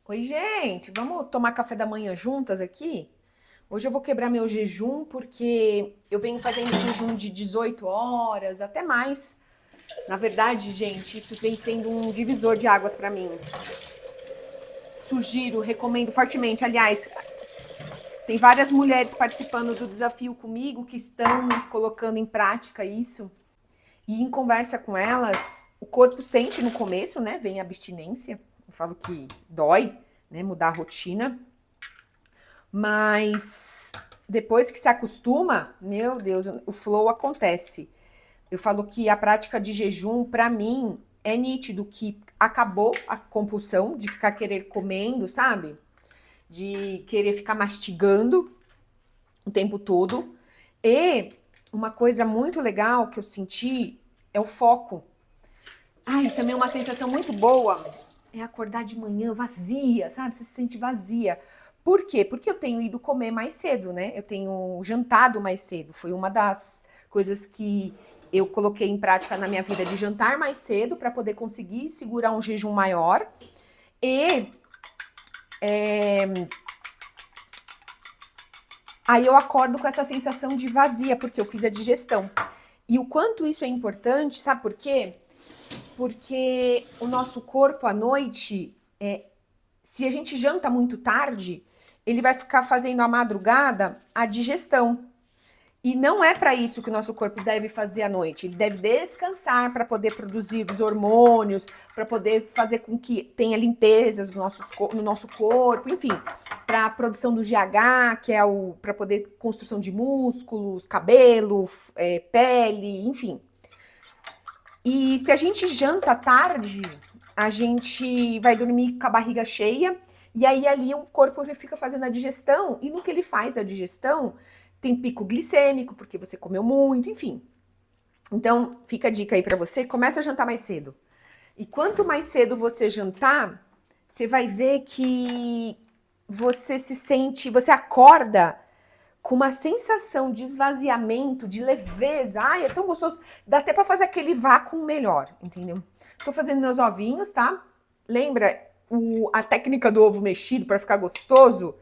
Oi, gente, vamos tomar café da manhã juntas aqui? Hoje eu vou quebrar meu jejum porque eu venho fazendo jejum de 18 horas, até mais. Na verdade, gente, isso vem sendo um divisor de águas para mim. Sugiro, recomendo fortemente. Aliás, tem várias mulheres participando do desafio comigo que estão colocando em prática isso. E em conversa com elas, o corpo sente no começo, né? Vem a abstinência. Eu falo que dói, né? Mudar a rotina. Mas depois que se acostuma, meu Deus, o flow acontece. Eu falo que a prática de jejum, para mim, é nítido que acabou a compulsão de ficar querer comendo, sabe? De querer ficar mastigando o tempo todo. E uma coisa muito legal que eu senti é o foco. Ai, também uma sensação muito boa é acordar de manhã vazia, sabe? Você se sente vazia. Por quê? Porque eu tenho ido comer mais cedo, né? Eu tenho jantado mais cedo. Foi uma das coisas que eu coloquei em prática na minha vida de jantar mais cedo para poder conseguir segurar um jejum maior. E aí eu acordo com essa sensação de vazia, porque eu fiz a digestão. E o quanto isso é importante, sabe por quê? Porque o nosso corpo à noite, se a gente janta muito tarde, ele vai ficar fazendo à madrugada a digestão. E não é para isso que o nosso corpo deve fazer à noite. Ele deve descansar para poder produzir os hormônios, para poder fazer com que tenha limpezas no nosso corpo, enfim, para a produção do GH, que é o para poder construção de músculos, cabelo, pele, enfim. E se a gente janta tarde, a gente vai dormir com a barriga cheia, e aí ali o corpo já fica fazendo a digestão, e no que ele faz a digestão, tem pico glicêmico, porque você comeu muito, enfim. Então, fica a dica aí pra você, começa a jantar mais cedo. E quanto mais cedo você jantar, você vai ver que você acorda com uma sensação de esvaziamento, de leveza. Ai, é tão gostoso. Dá até pra fazer aquele vácuo melhor, entendeu? Tô fazendo meus ovinhos, tá? Lembra a técnica do ovo mexido para ficar gostoso?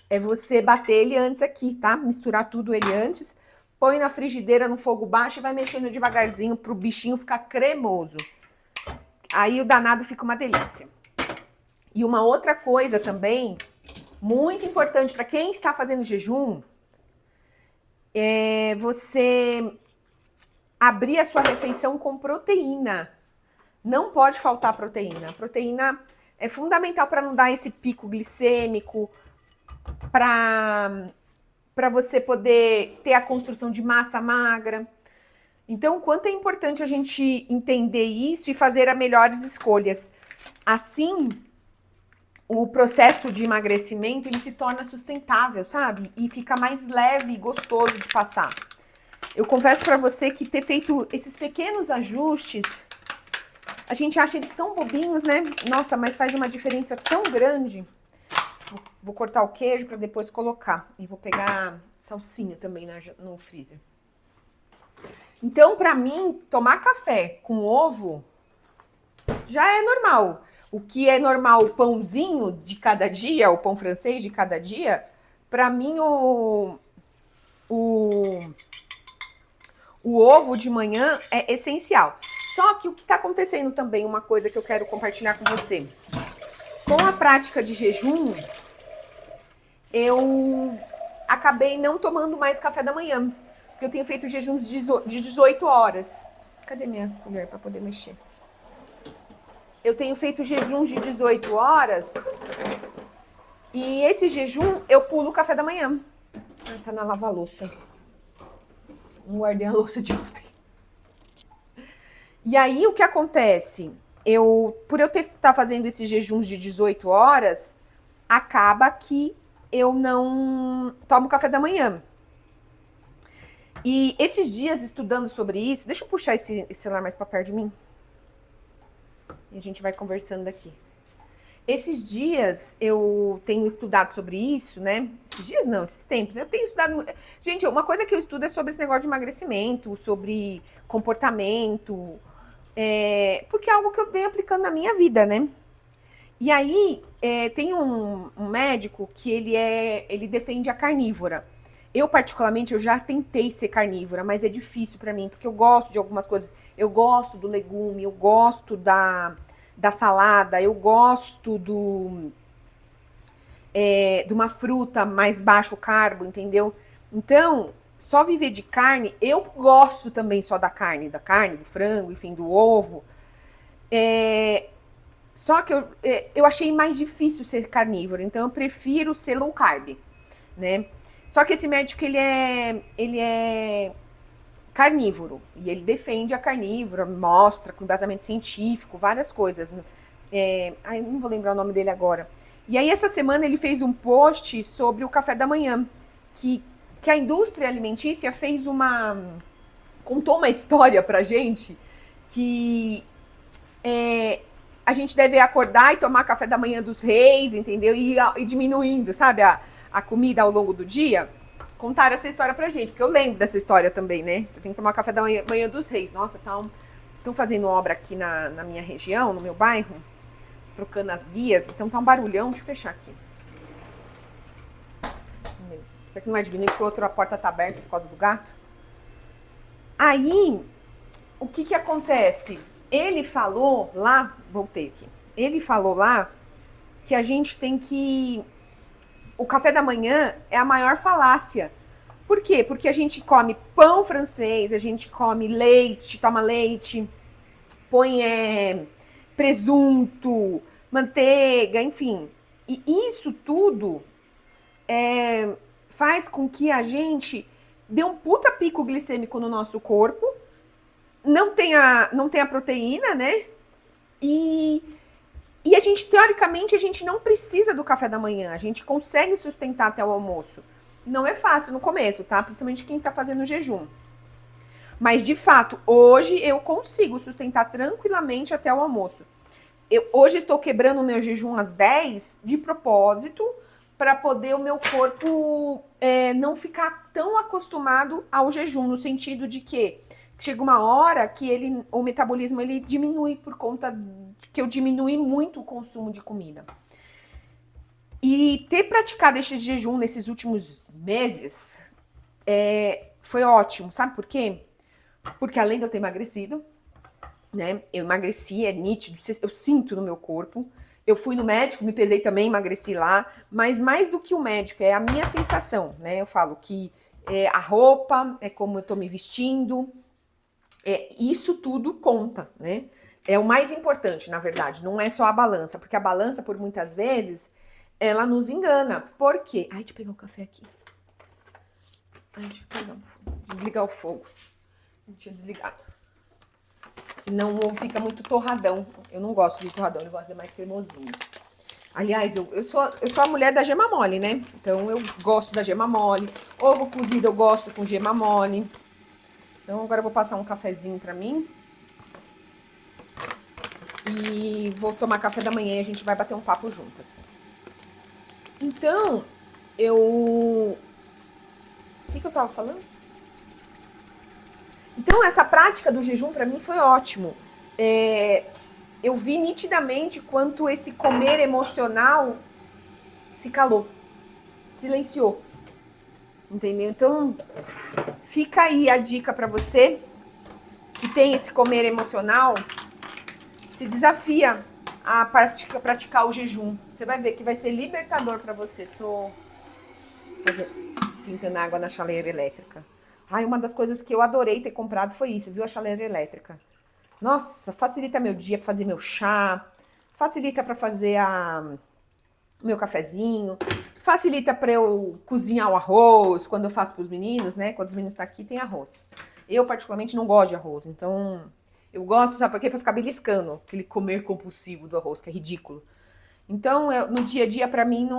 É você bater ele antes aqui, tá? Misturar tudo ele antes. Põe na frigideira no fogo baixo e vai mexendo devagarzinho pro bichinho ficar cremoso. Aí o danado fica uma delícia. E uma outra coisa também, muito importante para quem está fazendo jejum, é você abrir a sua refeição com proteína. Não pode faltar proteína. A proteína é fundamental para não dar esse pico glicêmico, para você poder ter a construção de massa magra. Então, quanto é importante a gente entender isso e fazer as melhores escolhas. Assim, o processo de emagrecimento ele se torna sustentável, sabe? E fica mais leve e gostoso de passar. Eu confesso para você que ter feito esses pequenos ajustes, a gente acha eles tão bobinhos, né? Nossa, mas faz uma diferença tão grande. Vou cortar o queijo para depois colocar. E vou pegar salsinha também no freezer. Então, para mim, tomar café com ovo já é normal. O que é normal, o pãozinho de cada dia, o pão francês de cada dia, para mim o ovo de manhã é essencial. Só que o que está acontecendo também, uma coisa que eu quero compartilhar com você. Com a prática de jejum, eu acabei não tomando mais café da manhã. Porque eu tenho feito jejuns de 18 horas. Cadê minha colher para poder mexer? Eu tenho feito jejuns de 18 horas. E esse jejum, eu pulo o café da manhã. Ah, tá na lava-louça. Não guardei a louça de ontem. E aí, o que acontece? Por eu estar fazendo esses jejuns de 18 horas, acaba que eu não tomo café da manhã. E esses dias, estudando sobre isso... Deixa eu puxar esse celular mais pra perto de mim. E a gente vai conversando daqui. Esses dias, eu tenho estudado sobre isso, né? Esses dias não, esses tempos. Eu tenho estudado... Gente, uma coisa que eu estudo é sobre esse negócio de emagrecimento, sobre comportamento... porque é algo que eu venho aplicando na minha vida, né? E aí, tem um médico que ele defende a carnívora. Eu, particularmente, eu já tentei ser carnívora, mas é difícil pra mim, porque eu gosto de algumas coisas. Eu gosto do legume, eu gosto da salada, eu gosto de uma fruta mais baixo carbo, entendeu? Então, só viver de carne, eu gosto também só da carne, do frango, enfim, do ovo. Só que eu achei mais difícil ser carnívoro, então eu prefiro ser low carb, né? Só que esse médico, ele é carnívoro, e ele defende a carnívora, mostra com embasamento científico, várias coisas. Né? Não vou lembrar o nome dele agora. E aí, essa semana, ele fez um post sobre o café da manhã, que, que a indústria alimentícia contou uma história pra gente que a gente deve acordar e tomar café da manhã dos reis, entendeu? E diminuindo, sabe, a comida ao longo do dia. Contaram essa história pra gente, porque eu lembro dessa história também, né? Você tem que tomar café da manhã dos reis. Nossa, estão fazendo obra aqui na minha região, no meu bairro, trocando as guias, então tá um barulhão. Deixa eu fechar aqui. Isso aqui não é diminuir, porque a porta tá aberta por causa do gato. Aí, o que acontece? Ele falou lá, voltei aqui, ele falou lá que a gente tem que... O café da manhã é a maior falácia. Por quê? Porque a gente come pão francês, a gente come leite, toma leite, põe presunto, manteiga, enfim. E isso tudo faz com que a gente dê um puta pico glicêmico no nosso corpo, não tenha proteína, né? E a gente, teoricamente, a gente não precisa do café da manhã, a gente consegue sustentar até o almoço. Não é fácil no começo, tá? Principalmente quem tá fazendo jejum. Mas, de fato, hoje eu consigo sustentar tranquilamente até o almoço. Hoje estou quebrando o meu jejum às 10 de propósito, para poder o meu corpo não ficar tão acostumado ao jejum, no sentido de que chega uma hora que o metabolismo ele diminui por conta que eu diminui muito o consumo de comida. E ter praticado esse jejum nesses últimos meses foi ótimo. Sabe por quê? Porque além de eu ter emagrecido, né? Eu emagreci, é nítido, eu sinto no meu corpo. Eu fui no médico, me pesei também, emagreci lá. Mas mais do que o médico, é a minha sensação, né? Eu falo que a roupa, é como eu tô me vestindo, isso tudo conta, né? É o mais importante, na verdade, não é só a balança, porque a balança, por muitas vezes, ela nos engana. Por quê? Ai, deixa eu pegar o café aqui. Ai, deixa eu pegar desligar o fogo. Não tinha desligado. Senão fica muito torradão. Eu não gosto de torradão, eu gosto de mais cremosinho. Aliás, eu sou a mulher da gema mole, né? Então eu gosto da gema mole. Ovo cozido eu gosto com gema mole. Então agora eu vou passar um cafezinho pra mim. E vou tomar café da manhã e a gente vai bater um papo juntas. Então, o que eu tava falando? Então, essa prática do jejum pra mim foi ótimo. Eu vi nitidamente quanto esse comer emocional se calou, silenciou. Entendeu? Então, fica aí a dica pra você que tem esse comer emocional, se desafia a praticar o jejum. Você vai ver que vai ser libertador pra você. Tô esquentando água na chaleira elétrica. Ai, uma das coisas que eu adorei ter comprado foi isso, viu? A chaleira elétrica. Nossa, facilita meu dia pra fazer meu chá, facilita pra fazer meu cafezinho, facilita pra eu cozinhar o arroz quando eu faço pros meninos, né? Quando os meninos estão aqui, tem arroz. Eu, particularmente, não gosto de arroz, então eu gosto, sabe por quê? Pra ficar beliscando aquele comer compulsivo do arroz, que é ridículo. Então, no dia a dia, pra mim,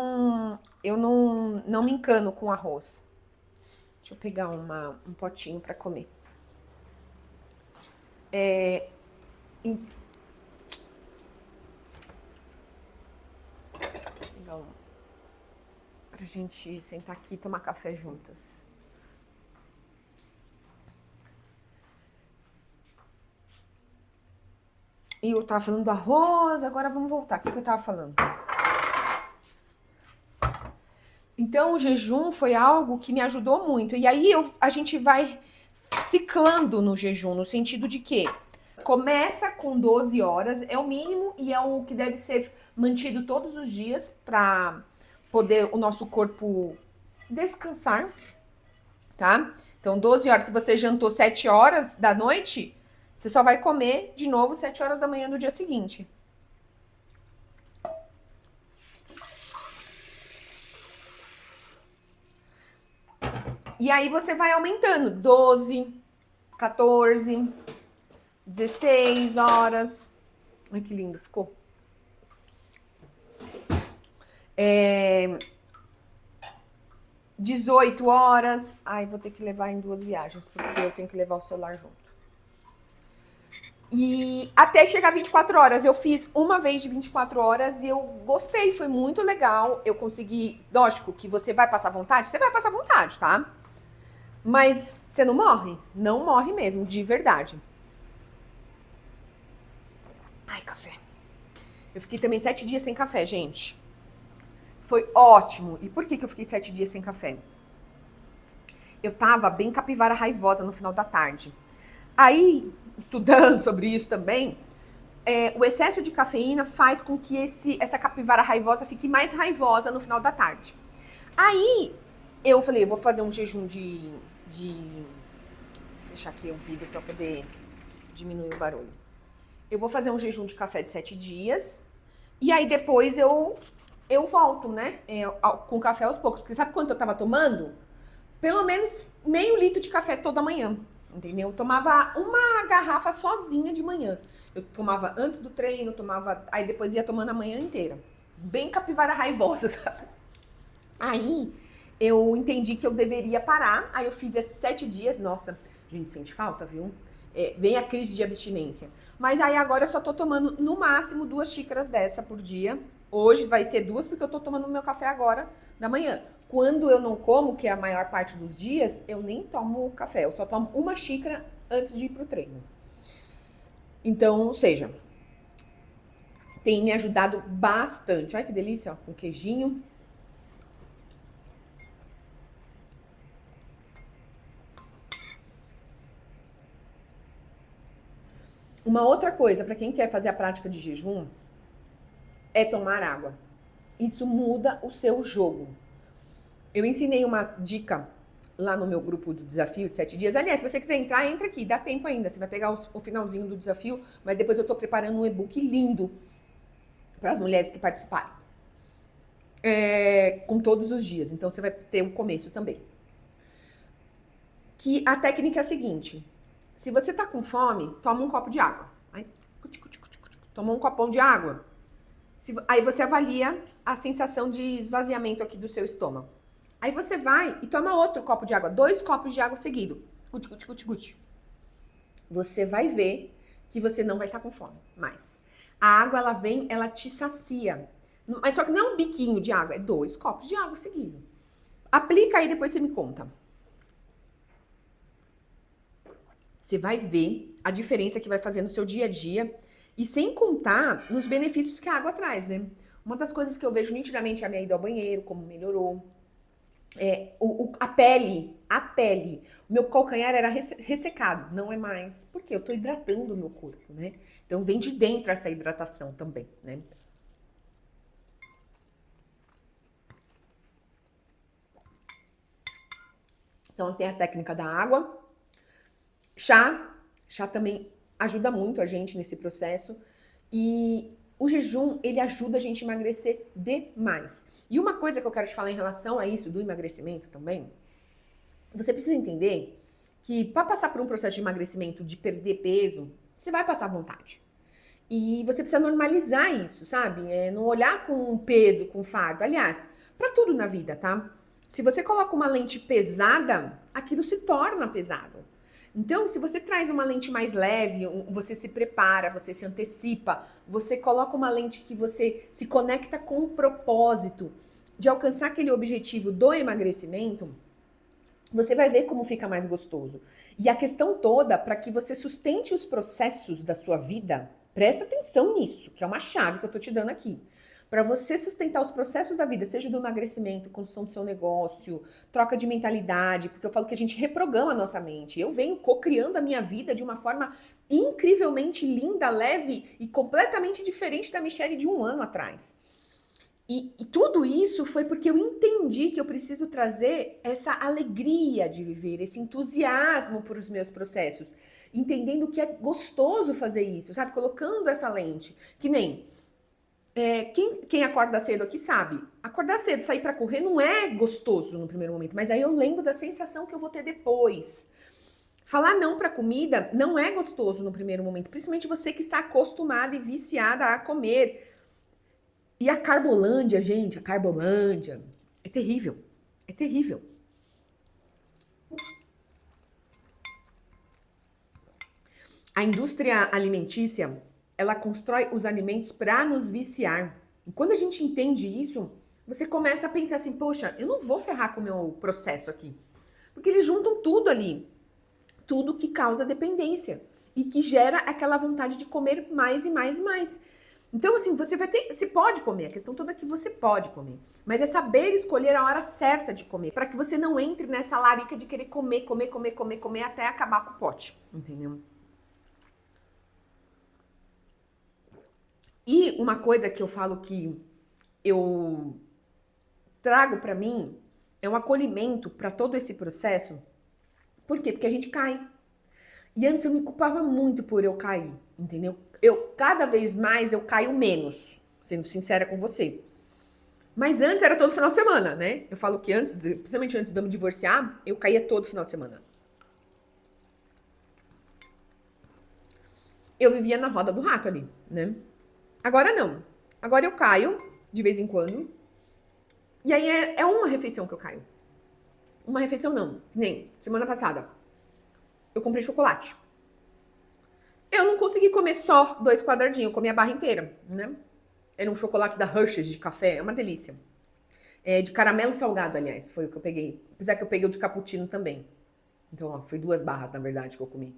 eu não me encano com arroz. Deixa eu pegar um potinho pra comer. Legal. Pra gente sentar aqui e tomar café juntas. E eu tava falando do arroz, agora vamos voltar. O que eu tava falando? Então, o jejum foi algo que me ajudou muito. E aí a gente vai ciclando no jejum, no sentido de que começa com 12 horas, é o mínimo e é o que deve ser mantido todos os dias para poder o nosso corpo descansar, tá? Então, 12 horas. Se você jantou 7 horas da noite, você só vai comer de novo 7 horas da manhã no dia seguinte. E aí você vai aumentando 12, 14, 16 horas. Ai, que lindo ficou. 18 horas. Ai, vou ter que levar em 2 viagens, porque eu tenho que levar o celular junto. E até chegar 24 horas. Eu fiz uma vez de 24 horas e eu gostei, foi muito legal. Eu consegui. Lógico que você vai passar vontade? Você vai passar vontade, tá? Mas você não morre. Não morre mesmo, de verdade. Ai, café. Eu fiquei também 7 dias sem café, gente. Foi ótimo. E por que eu fiquei 7 dias sem café? Eu tava bem capivara raivosa no final da tarde. Aí, estudando sobre isso também, o excesso de cafeína faz com que essa capivara raivosa fique mais raivosa no final da tarde. Aí, eu falei, eu vou fazer um jejum de... Vou fechar aqui o vídeo para poder diminuir o barulho. Eu vou fazer um jejum de café de 7 dias. E aí, depois eu volto, né? Com café aos poucos. Porque sabe quanto eu tava tomando? Pelo menos meio litro de café toda manhã. Entendeu? Eu tomava uma garrafa sozinha de manhã. Eu tomava antes do treino, tomava... Aí depois ia tomando a manhã inteira. Bem capivara raivosa, sabe? Aí eu entendi que eu deveria parar. Aí eu fiz esses 7 dias. Nossa, a gente sente falta, viu? Vem a crise de abstinência. Mas aí agora eu só tô tomando no máximo 2 xícaras dessa por dia. Hoje vai ser 2 porque eu tô tomando meu café agora da manhã. Quando eu não como, que é a maior parte dos dias, eu nem tomo café. Eu só tomo 1 xícara antes de ir pro treino. Então, ou seja, tem me ajudado bastante. Olha que delícia, ó, com queijinho. Uma outra coisa, para quem quer fazer a prática de jejum, é tomar água. Isso muda o seu jogo. Eu ensinei uma dica lá no meu grupo do desafio de 7 dias. Aliás, se você quiser entrar, entra aqui, dá tempo ainda. Você vai pegar o finalzinho do desafio, mas depois eu tô preparando um e-book lindo para as mulheres que participarem. Com todos os dias. Então você vai ter um começo também. Que a técnica é a seguinte: se você tá com fome, toma um copo de água. Toma um copão de água. Aí você avalia a sensação de esvaziamento aqui do seu estômago. Aí você vai e toma outro copo de água, 2 copos de água seguido. Você vai ver que você não vai estar com fome mais. A água, ela vem, ela te sacia. Mas só que não é um biquinho de água, é 2 copos de água seguido. Aplica aí, depois você me conta. Você vai ver a diferença que vai fazer no seu dia a dia. E sem contar nos benefícios que a água traz, né? Uma das coisas que eu vejo nitidamente é a minha ida ao banheiro, como melhorou. A pele. O meu calcanhar era ressecado, não é mais. Por quê? Eu tô hidratando o meu corpo, né? Então vem de dentro essa hidratação também, né? Então tem a técnica da água. Chá também ajuda muito a gente nesse processo. E o jejum, ele ajuda a gente a emagrecer demais. E uma coisa que eu quero te falar em relação a isso do emagrecimento também, você precisa entender que para passar por um processo de emagrecimento, de perder peso, você vai passar vontade. E você precisa normalizar isso, sabe? Não olhar com peso, com fardo. Aliás, para tudo na vida, tá? Se você coloca uma lente pesada, aquilo se torna pesado. Então, se você traz uma lente mais leve, você se prepara, você se antecipa, você coloca uma lente que você se conecta com o propósito de alcançar aquele objetivo do emagrecimento, você vai ver como fica mais gostoso. E a questão toda, para que você sustente os processos da sua vida, Presta atenção nisso, que é uma chave que eu tô te dando aqui. Para você sustentar os processos da vida, seja do emagrecimento, construção do seu negócio, troca de mentalidade, porque eu falo que a gente reprograma a nossa mente. Eu venho co-criando a minha vida de uma forma incrivelmente linda, leve e completamente diferente da Michelle de 1 ano atrás. E tudo isso foi porque eu entendi que eu preciso trazer essa alegria de viver, esse entusiasmo para os meus processos, entendendo que é gostoso fazer isso, sabe? Colocando essa lente. Que nem quem acorda cedo aqui sabe, acordar cedo, sair para correr não é gostoso no primeiro momento, mas aí eu lembro da sensação que eu vou ter depois. Falar não para comida não é gostoso no primeiro momento, principalmente você que está acostumada e viciada a comer. E a Carbolândia, gente, a Carbolândia é terrível. É terrível. A indústria alimentícia, ela constrói os alimentos para nos viciar. E quando a gente entende isso, você começa a pensar assim, poxa, eu não vou ferrar com o meu processo aqui. Porque eles juntam tudo ali. Tudo que causa dependência. E que gera aquela vontade de comer mais e mais e mais. Então, assim, você pode comer, a questão toda é que você pode comer, mas é saber escolher a hora certa de comer, para que você não entre nessa larica de querer comer, comer, comer, comer, comer até acabar com o pote, entendeu? E uma coisa que eu falo que eu trago para mim é um acolhimento para todo esse processo. Por quê? Porque a gente cai. E antes eu me culpava muito por eu cair, entendeu? Cada vez mais eu caio menos, sendo sincera com você. Mas antes era todo final de semana, né? Eu falo que principalmente antes de eu me divorciar, eu caía todo final de semana. Eu vivia na roda do rato ali, né? Agora não. Agora eu caio de vez em quando. E aí é uma refeição que eu caio. Uma refeição não. Nem semana passada. Eu comprei chocolate. Eu não consegui comer só 2 quadradinhos, eu comi a barra inteira, né? Era um chocolate da Hershey's de café, é uma delícia. De caramelo salgado, aliás, foi o que eu peguei. Apesar que eu peguei o de cappuccino também. Então, ó, foi 2 barras, na verdade, que eu comi.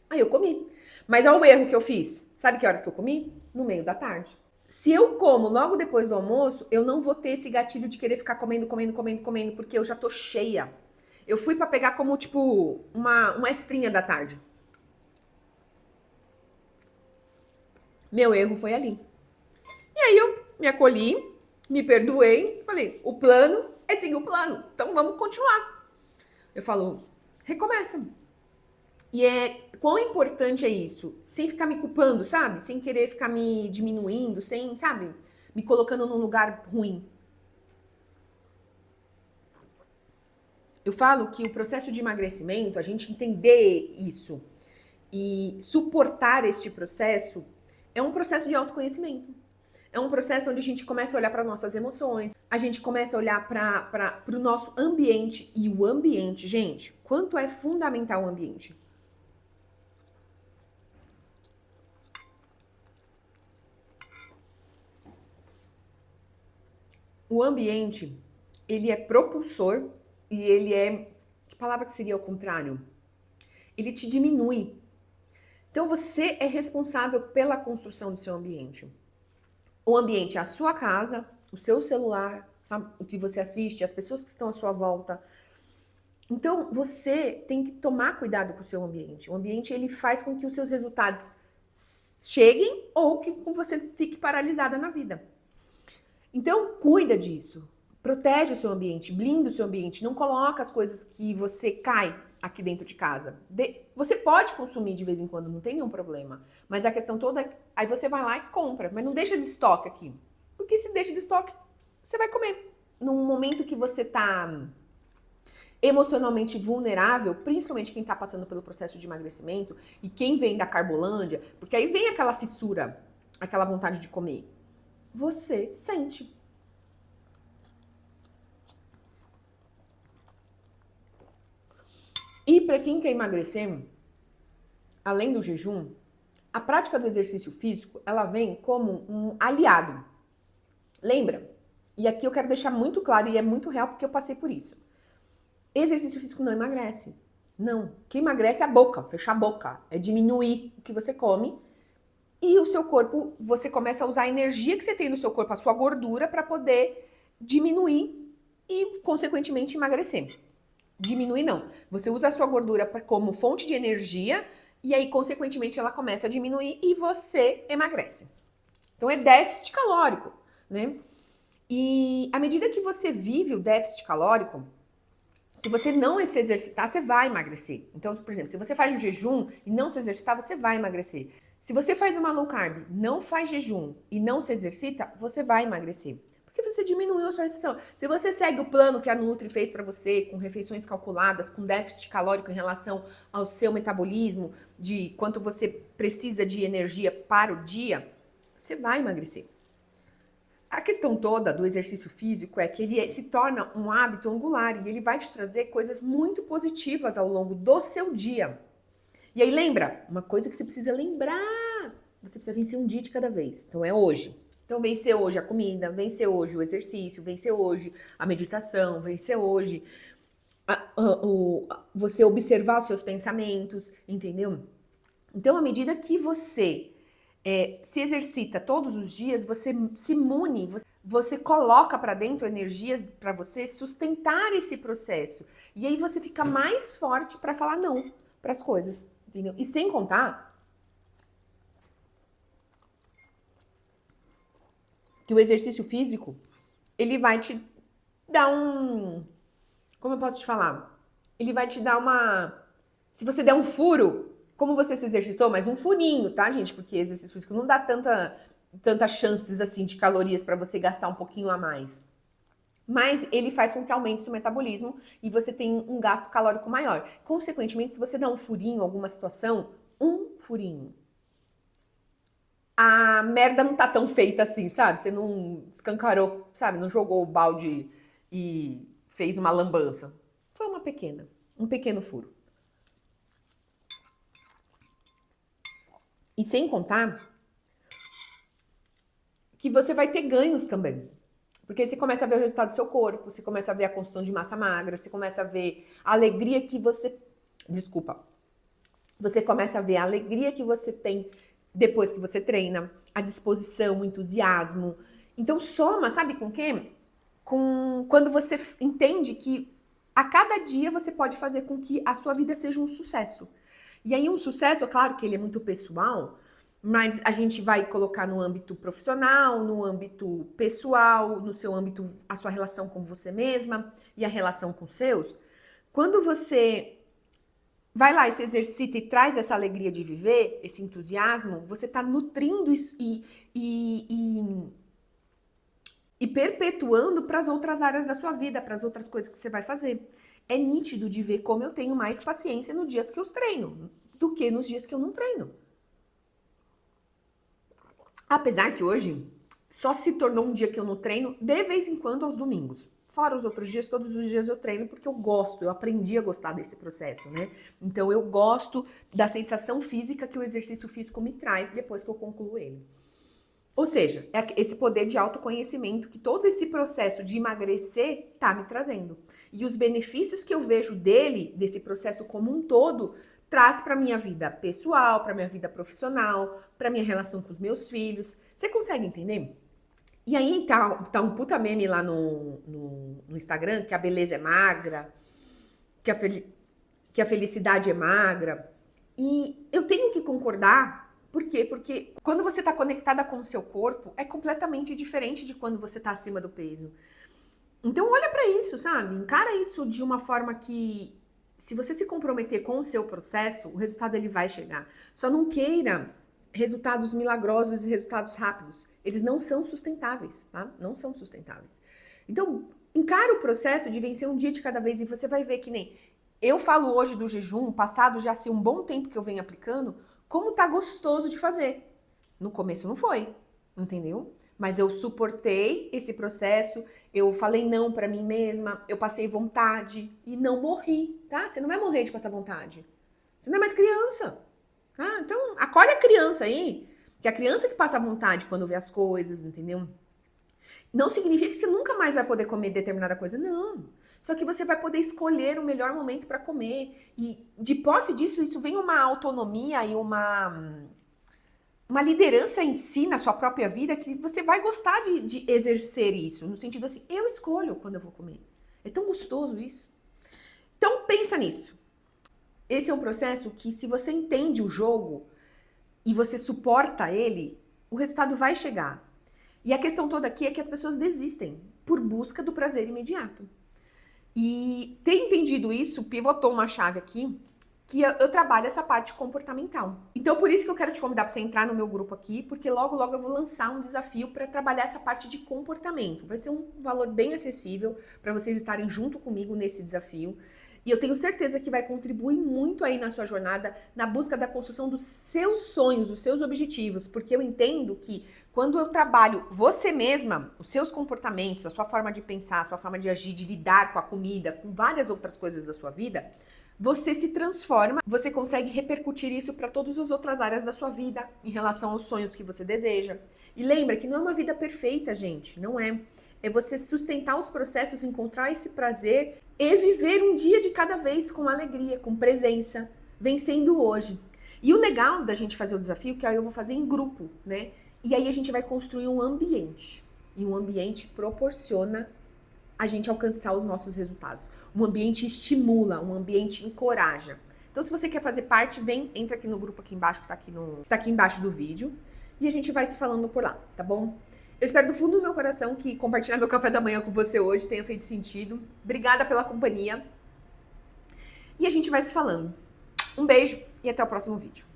Aí eu comi. Mas olha o erro que eu fiz. Sabe que horas que eu comi? No meio da tarde. Se eu como logo depois do almoço, eu não vou ter esse gatilho de querer ficar comendo, comendo, comendo, comendo, porque eu já tô cheia. Eu fui pra pegar como, tipo, uma estrinha da tarde. Meu erro foi ali. E aí eu me acolhi, me perdoei, falei, o plano é seguir o plano, então vamos continuar. Eu falo, recomeça. E quão importante é isso? Sem ficar me culpando, sabe? Sem querer ficar me diminuindo, sem, sabe? Me colocando num lugar ruim. Eu falo que o processo de emagrecimento, a gente entender isso e suportar este processo é um processo de autoconhecimento. É um processo onde a gente começa a olhar para nossas emoções, a gente começa a olhar para o nosso ambiente. E o ambiente, gente, quanto é fundamental o ambiente. O ambiente, ele é propulsor e ele é... Que palavra que seria ao contrário? Ele te diminui. Então, você é responsável pela construção do seu ambiente. O ambiente é a sua casa, o seu celular, sabe? O que você assiste, as pessoas que estão à sua volta. Então, você tem que tomar cuidado com o seu ambiente. O ambiente, ele faz com que os seus resultados cheguem ou que você fique paralisada na vida. Então, cuida disso. Protege o seu ambiente, blinda o seu ambiente. Não coloca as coisas que você cai aqui dentro de casa. Você pode consumir de vez em quando, não tem nenhum problema. Mas a questão toda é, aí você vai lá e compra, mas não deixa de estoque aqui. Porque se deixa de estoque, você vai comer. Num momento que você tá emocionalmente vulnerável, principalmente quem tá passando pelo processo de emagrecimento e quem vem da Carbolândia, porque aí vem aquela fissura, aquela vontade de comer. Você sente. E para quem quer emagrecer, além do jejum, a prática do exercício físico, ela vem como um aliado. Lembra? E aqui eu quero deixar muito claro, e é muito real porque eu passei por isso. Exercício físico não emagrece. Não. O que emagrece é a boca, fechar a boca. É diminuir o que você come e o seu corpo, você começa a usar a energia que você tem no seu corpo, a sua gordura, para poder diminuir e, consequentemente, emagrecer. Diminuir não. Você usa a sua gordura como fonte de energia e aí, consequentemente, ela começa a diminuir e você emagrece. Então, é déficit calórico, né? E à medida que você vive o déficit calórico, se você não se exercitar, você vai emagrecer. Então, por exemplo, se você faz um jejum e não se exercitar, você vai emagrecer. Se você faz uma low carb, não faz jejum e não se exercita, você vai emagrecer. Porque você diminuiu a sua restrição. Se você segue o plano que a Nutri fez para você, com refeições calculadas, com déficit calórico em relação ao seu metabolismo, de quanto você precisa de energia para o dia, você vai emagrecer. A questão toda do exercício físico é que ele se torna um hábito angular e ele vai te trazer coisas muito positivas ao longo do seu dia. E aí lembra, uma coisa que você precisa lembrar, você precisa vencer um dia de cada vez. Então é hoje. Então vencer hoje a comida, vencer hoje o exercício, vencer hoje a meditação, vencer hoje você observar os seus pensamentos, entendeu? Então, à medida que você se exercita todos os dias, você se mune, você coloca para dentro energias para você sustentar esse processo. E aí você fica mais forte para falar não para as coisas, entendeu? E sem contar que o exercício físico, ele vai te dar como eu posso te falar? Ele vai te dar se você der um furo, como você se exercitou, mas um furinho, tá, gente? Porque exercício físico não dá tantas chances assim de calorias para você gastar um pouquinho a mais. Mas ele faz com que aumente o seu metabolismo e você tem um gasto calórico maior. Consequentemente, se você dá um furinho, alguma situação, um furinho, a merda não tá tão feita assim, sabe? Você não escancarou, sabe? Não jogou o balde e fez uma lambança. Foi um pequeno furo. E sem contar que você vai ter ganhos também. Porque você começa a ver o resultado do seu corpo, você começa a ver a construção de massa magra, você começa a ver a alegria que você... Desculpa. Você começa a ver a alegria que você tem depois que você treina, a disposição, o entusiasmo. Então soma, sabe com o quê? Quando você entende que a cada dia você pode fazer com que a sua vida seja um sucesso. E aí um sucesso, é claro que ele é muito pessoal, mas a gente vai colocar no âmbito profissional, no âmbito pessoal, no seu âmbito, a sua relação com você mesma e a relação com os seus. Quando você vai lá e se exercita e traz essa alegria de viver, esse entusiasmo, você está nutrindo isso e perpetuando para as outras áreas da sua vida, para as outras coisas que você vai fazer. É nítido de ver como eu tenho mais paciência nos dias que eu treino do que nos dias que eu não treino. Apesar que hoje só se tornou um dia que eu não treino de vez em quando aos domingos. Fora os outros dias, todos os dias eu treino porque eu gosto, eu aprendi a gostar desse processo, né? Então eu gosto da sensação física que o exercício físico me traz depois que eu concluo ele. Ou seja, é esse poder de autoconhecimento que todo esse processo de emagrecer tá me trazendo. E os benefícios que eu vejo desse processo como um todo, traz para minha vida pessoal, para minha vida profissional, para minha relação com os meus filhos. Você consegue entender? E aí tá um puta meme lá no Instagram, que a beleza é magra, que a felicidade é magra. E eu tenho que concordar. Por quê? Porque quando você tá conectada com o seu corpo, é completamente diferente de quando você tá acima do peso. Então olha para isso, sabe? Encara isso de uma forma que, se você se comprometer com o seu processo, o resultado ele vai chegar. Só não queira resultados milagrosos e resultados rápidos. Eles não são sustentáveis, tá? Não são sustentáveis. Então, encara o processo de vencer um dia de cada vez e você vai ver que nem... Eu falo hoje do jejum, passado já assim um bom tempo que eu venho aplicando, como tá gostoso de fazer. No começo não foi, entendeu? Mas eu suportei esse processo, eu falei não pra mim mesma, eu passei vontade e não morri, tá? Você não vai morrer de passar vontade. Você não é mais criança. Ah, então, acolhe a criança aí, que é a criança que passa vontade quando vê as coisas, entendeu? Não significa que você nunca mais vai poder comer determinada coisa, não. Só que você vai poder escolher o melhor momento para comer. E de posse disso, isso vem uma autonomia e uma uma liderança em si, na sua própria vida, que você vai gostar de exercer isso. No sentido assim, eu escolho quando eu vou comer. É tão gostoso isso. Então, pensa nisso. Esse é um processo que, se você entende o jogo e você suporta ele, o resultado vai chegar. E a questão toda aqui é que as pessoas desistem por busca do prazer imediato. E ter entendido isso, pivotou uma chave aqui, que eu trabalho essa parte comportamental. Então, por isso que eu quero te convidar para você entrar no meu grupo aqui, porque logo, logo eu vou lançar um desafio para trabalhar essa parte de comportamento. Vai ser um valor bem acessível para vocês estarem junto comigo nesse desafio. E eu tenho certeza que vai contribuir muito aí na sua jornada, na busca da construção dos seus sonhos, dos seus objetivos, porque eu entendo que quando eu trabalho você mesma, os seus comportamentos, a sua forma de pensar, a sua forma de agir, de lidar com a comida, com várias outras coisas da sua vida, você se transforma, você consegue repercutir isso para todas as outras áreas da sua vida, em relação aos sonhos que você deseja. E lembra que não é uma vida perfeita, gente, não é. É você sustentar os processos, encontrar esse prazer e viver um dia de cada vez com alegria, com presença, vencendo hoje. E o legal da gente fazer o desafio, que aí eu vou fazer em grupo, né? E aí a gente vai construir um ambiente. E um ambiente proporciona a gente alcançar os nossos resultados. Um ambiente estimula, um ambiente encoraja. Então, se você quer fazer parte, entra aqui no grupo aqui embaixo, que tá aqui embaixo do vídeo. E a gente vai se falando por lá, tá bom? Eu espero do fundo do meu coração que compartilhar meu café da manhã com você hoje tenha feito sentido. Obrigada pela companhia. E a gente vai se falando. Um beijo e até o próximo vídeo.